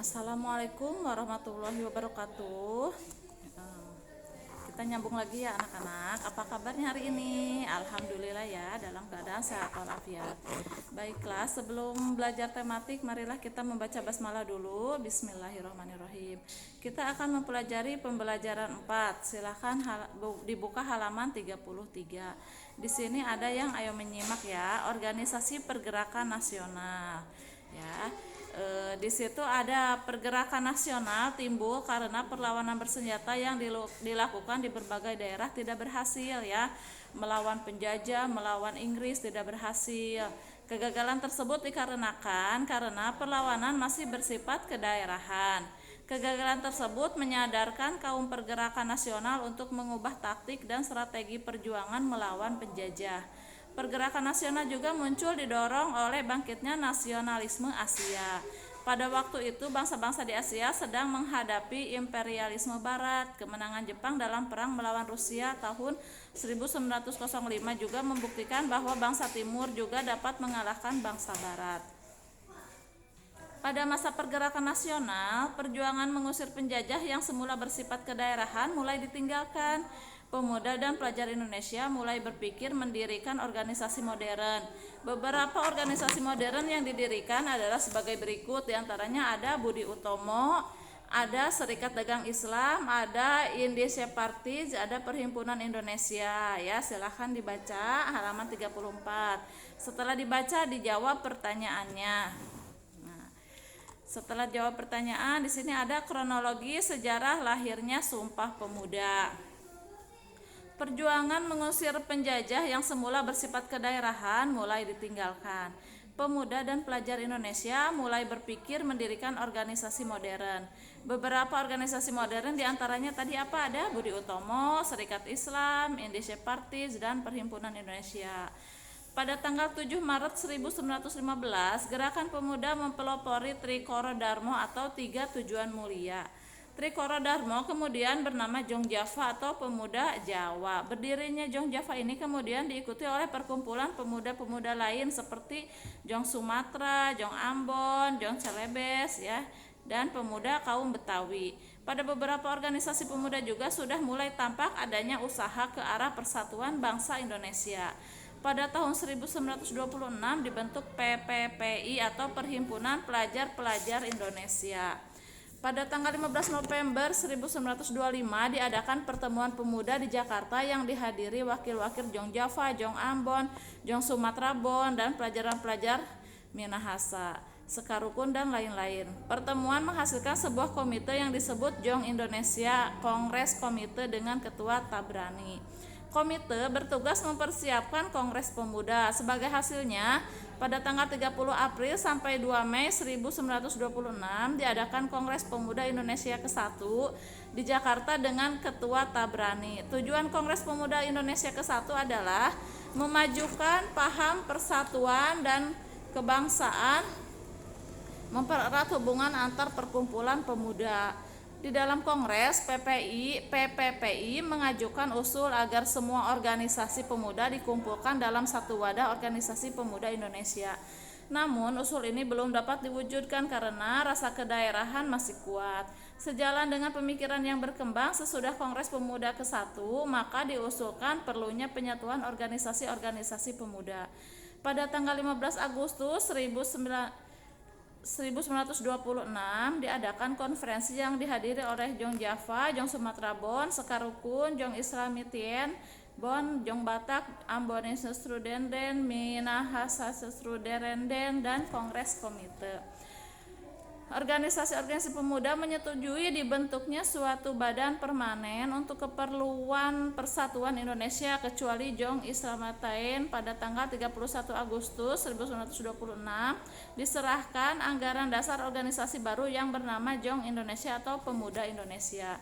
Assalamualaikum warahmatullahi wabarakatuh. Kita nyambung lagi ya anak-anak. Apa kabarnya hari ini? Alhamdulillah ya, dalam keadaan sehat walafiat. Baiklah, sebelum belajar tematik, marilah kita membaca basmalah dulu. Bismillahirrahmanirrahim. Kita akan mempelajari pembelajaran 4. Silahkan dibuka halaman 33. Di sini ada yang ayo menyimak ya. Organisasi Pergerakan Nasional. Ya. Di situ ada pergerakan nasional timbul karena perlawanan bersenjata yang dilakukan di berbagai daerah tidak berhasil ya. Melawan penjajah, melawan Inggris tidak berhasil. Kegagalan tersebut dikarenakan karena perlawanan masih bersifat kedaerahan. Kegagalan tersebut menyadarkan kaum pergerakan nasional untuk mengubah taktik dan strategi perjuangan melawan penjajah. Pergerakan nasional juga muncul didorong oleh bangkitnya nasionalisme Asia. Pada waktu itu bangsa-bangsa di Asia sedang menghadapi imperialisme barat. Kemenangan Jepang dalam perang melawan Rusia tahun 1905 juga membuktikan bahwa bangsa timur juga dapat mengalahkan bangsa barat. Pada masa pergerakan nasional, perjuangan mengusir penjajah yang semula bersifat kedaerahan mulai ditinggalkan. Pemuda dan pelajar Indonesia mulai berpikir mendirikan organisasi modern. Beberapa organisasi modern yang didirikan adalah sebagai berikut, diantaranya ada Budi Utomo, ada Serikat Dagang Islam, ada Indonesia Parties, ada Perhimpunan Indonesia. Ya, silahkan dibaca halaman 34. Setelah dibaca dijawab pertanyaannya. Setelah jawab pertanyaan, di sini ada kronologi sejarah lahirnya Sumpah Pemuda. Perjuangan mengusir penjajah yang semula bersifat kedaerahan mulai ditinggalkan. Pemuda dan pelajar Indonesia mulai berpikir mendirikan organisasi modern. Beberapa organisasi modern diantaranya tadi apa ada? Budi Utomo, Serikat Islam, Indonesia Parties, dan Perhimpunan Indonesia. Pada tanggal 7 Maret 1915, Gerakan Pemuda mempelopori Trikoro Darmo atau tiga tujuan mulia. Trikoro Darmo kemudian bernama Jong Java atau Pemuda Jawa. Berdirinya Jong Java ini kemudian diikuti oleh perkumpulan pemuda-pemuda lain seperti Jong Sumatera, Jong Ambon, Jong Celebes ya, dan pemuda kaum Betawi. Pada beberapa organisasi pemuda juga sudah mulai tampak adanya usaha ke arah persatuan bangsa Indonesia. Pada tahun 1926 dibentuk PPPI atau Perhimpunan Pelajar-Pelajar Indonesia. Pada tanggal 15 November 1925 diadakan pertemuan pemuda di Jakarta yang dihadiri wakil-wakil Jong Java, Jong Ambon, Jong Sumatera Bon, dan pelajar-pelajar Minahasa, Sekarukun, dan lain-lain. Pertemuan menghasilkan sebuah komite yang disebut Jong Indonesia Kongres Komite dengan Ketua Tabrani. Komite bertugas mempersiapkan Kongres Pemuda. Sebagai hasilnya, pada tanggal 30 April sampai 2 Mei 1926 diadakan Kongres Pemuda Indonesia ke-1 di Jakarta dengan Ketua Tabrani. Tujuan Kongres Pemuda Indonesia ke-1 adalah memajukan paham persatuan dan kebangsaan, mempererat hubungan antar perkumpulan pemuda. Di dalam Kongres PPPI mengajukan usul agar semua organisasi pemuda dikumpulkan dalam satu wadah organisasi pemuda Indonesia. Namun usul ini belum dapat diwujudkan karena rasa kedaerahan masih kuat. Sejalan dengan pemikiran yang berkembang sesudah Kongres Pemuda ke-1, maka diusulkan perlunya penyatuan organisasi-organisasi pemuda. Pada tanggal 15 Agustus 1926 diadakan konferensi yang dihadiri oleh Jong Java, Jong Sumatera Bon, Sekarukun, Jong Islamitian Bon, Jong Batak, Ambonese Strudenden, Minahasa Strudenden, dan Kongres Komite. Organisasi-organisasi pemuda menyetujui dibentuknya suatu badan permanen untuk keperluan persatuan Indonesia kecuali Jong Islamatain. Pada tanggal 31 Agustus 1926 diserahkan anggaran dasar organisasi baru yang bernama Jong Indonesia atau Pemuda Indonesia.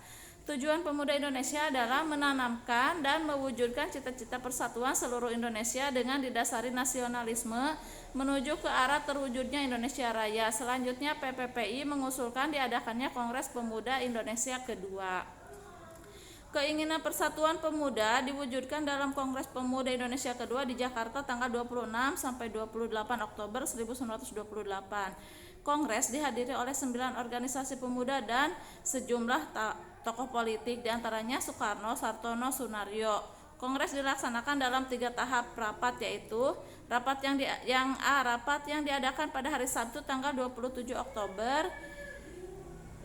Tujuan Pemuda Indonesia adalah menanamkan dan mewujudkan cita-cita persatuan seluruh Indonesia dengan didasari nasionalisme menuju ke arah terwujudnya Indonesia Raya. Selanjutnya PPPI mengusulkan diadakannya Kongres Pemuda Indonesia kedua. Keinginan persatuan pemuda diwujudkan dalam Kongres Pemuda Indonesia kedua di Jakarta tanggal 26 sampai 28 Oktober 1928. Kongres dihadiri oleh 9 organisasi pemuda dan sejumlah tokoh politik, diantaranya Soekarno, Sartono, Sunaryo. Kongres dilaksanakan dalam 3 tahap rapat, yaitu rapat yang diadakan pada hari Sabtu tanggal 27 Oktober.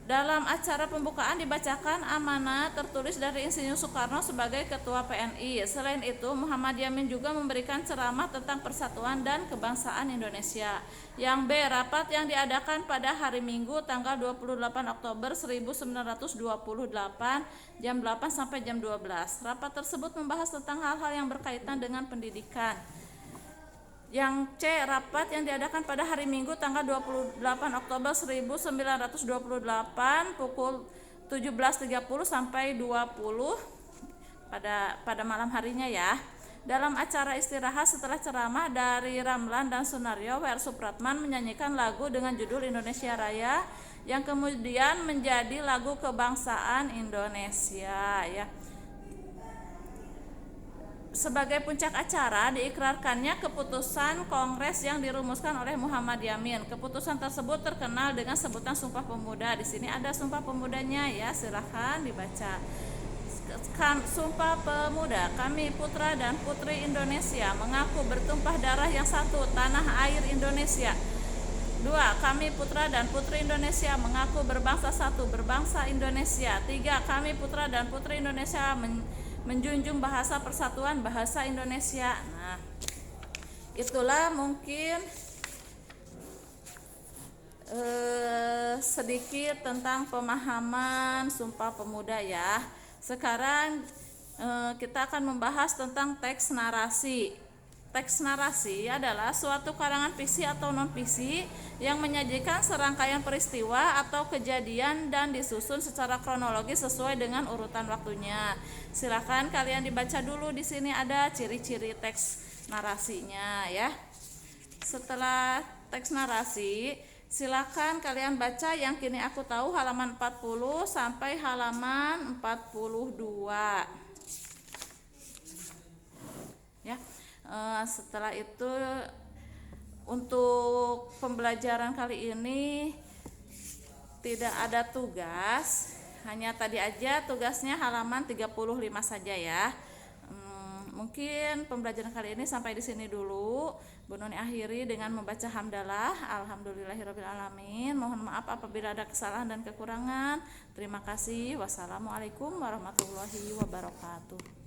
Dalam acara pembukaan dibacakan amanat tertulis dari Insinyur Soekarno sebagai Ketua PNI. Selain itu, Muhammad Yamin juga memberikan ceramah tentang persatuan dan kebangsaan Indonesia. Yang B, rapat yang diadakan pada hari Minggu tanggal 28 Oktober 1928 jam 8 sampai jam 12. Rapat tersebut membahas tentang hal-hal yang berkaitan dengan pendidikan. Yang C, rapat yang diadakan pada hari Minggu tanggal 28 Oktober 1928 pukul 17.30 sampai 20 pada malam harinya ya. Dalam acara istirahat setelah ceramah dari Ramlan dan Sunaryo, W.R. Supratman menyanyikan lagu dengan judul Indonesia Raya yang kemudian menjadi lagu kebangsaan Indonesia ya. Sebagai puncak acara diikrarkannya keputusan Kongres yang dirumuskan oleh Muhammad Yamin. Keputusan tersebut terkenal dengan sebutan Sumpah Pemuda. Di sini ada Sumpah Pemudanya ya, silahkan dibaca. Sumpah Pemuda, kami putra dan putri Indonesia mengaku bertumpah darah yang satu, tanah air Indonesia. 2. Kami putra dan putri Indonesia mengaku berbangsa satu, berbangsa Indonesia. 3. Kami putra dan putri Indonesia menjunjung bahasa persatuan, bahasa Indonesia. Nah, itulah mungkin sedikit tentang pemahaman Sumpah Pemuda ya. Sekarang kita akan membahas tentang teks narasi. Teks narasi adalah suatu karangan fiksi atau non-fiksi yang menyajikan serangkaian peristiwa atau kejadian dan disusun secara kronologis sesuai dengan urutan waktunya. Silakan kalian dibaca dulu, di sini ada ciri-ciri teks narasinya ya. Setelah teks narasi, silakan kalian baca yang kini aku tahu halaman 40 sampai halaman 42. Ya. Setelah itu untuk pembelajaran kali ini tidak ada tugas, hanya tadi aja tugasnya halaman 35 saja ya. Mungkin pembelajaran kali ini sampai di sini dulu. Bu Nuni akhiri dengan membaca hamdalah, alhamdulillahirabbil alamin. Mohon maaf apabila ada kesalahan dan kekurangan. Terima kasih. Wassalamualaikum warahmatullahi wabarakatuh.